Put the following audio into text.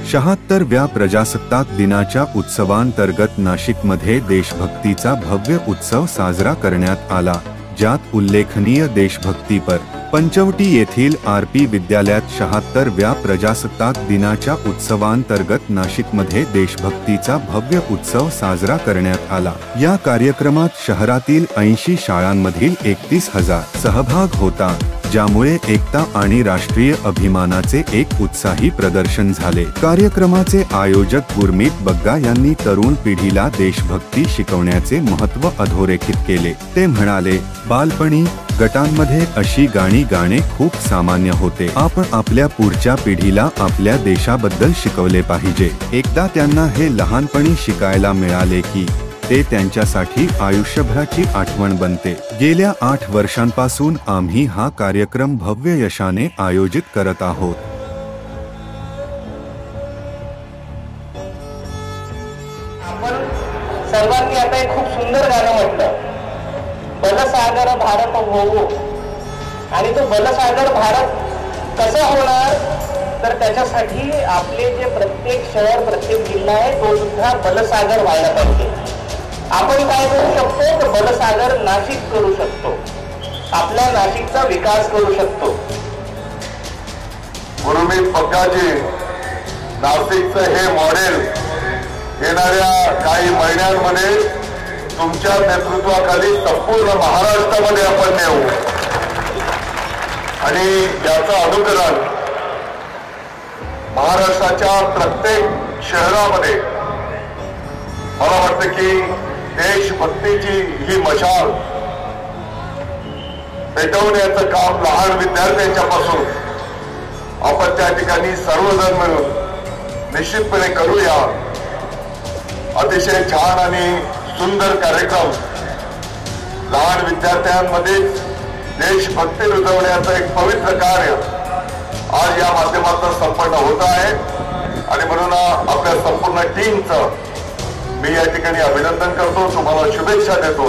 76व्या प्रजासत्ताक दिनाच्या उत्सवांतर्गत नाशिकमध्ये देशभक्तीचा भव्य उत्सव साजरा करण्यात आला, ज्यात उल्लेखनीय देशभक्तीपर पंचवटी येथील आरपी विद्यालयात 76व्या प्रजासत्ताक दिनाच्या उत्सवांतर्गत नाशिकमध्ये देशभक्तीचा भव्य उत्सव साजरा करण्यात आला। या कार्यक्रमात शहरातील 80 शाळांमधील 31,000 सहभाग होता, ज्यामुळे एकता आणि राष्ट्रीय अभिमानाचे एक उत्साही प्रदर्शन झाले। कार्यक्रमाचे आयोजक गुरमीत बग्गा यांनी तरुण पिढीला देशभक्ती शिकवण्याचे महत्त्व अधोरेखित केले। ते म्हणाले, बालपणी गटांमध्ये अशी गाणी गाणे खूप सामान्य होते। आपण आपल्या पुढच्या पिढीला आपल्या देशाबद्दल शिकवले पाहिजे। एकदा त्यांना हे लहानपणी शिकायला मिळाले की ते त्यांच्यासाठी आयुष्यभराची आठवण बनते। गेल्या 8 वर्षांपासून आम्ही हा कार्यक्रम भव्य यशाने आयोजित करत आहोत। आपण सर्वांनी आता एक खूप सुंदर गाणं म्हटलं, बलसागर भारत होवो, आणि तो बलसागर भारत कसा होणार तर त्याच्यासाठी आपले जे प्रत्येक शहर प्रत्येक जिल्हा आहे तो सुद्धा बलसागर व्हायला पाहिजे। आपण काय करू शकतो तर बलसागर नाशिक करू शकतो, आपल्या नाशिकचा विकास करू शकतो। गुरमीत बग्गाजी नाशिकचं हे मॉडेल येणाऱ्या काही महिन्यांमध्ये तुमच्या नेतृत्वाखाली संपूर्ण महाराष्ट्रामध्ये आपण नेऊ आणि याचं अनुकरण महाराष्ट्राच्या प्रत्येक शहरामध्ये मला वाटतं की देशभक्तीची ही मशाल पेटवण्याचं काम लहान विद्यार्थ्यांच्यापासून आपण त्या ठिकाणी सर्वजण मिळून निश्चितपणे करूया। अतिशय छान आणि सुंदर कार्यक्रम लहान विद्यार्थ्यांमध्ये देशभक्ती रुजवण्याचं एक पवित्र कार्य आज या माध्यमातून संपन्न होत आहे आणि म्हणून आपल्या संपूर्ण टीमचं मी या ठिकाणी अभिनंदन करतो, तुम्हाला शुभेच्छा देतो।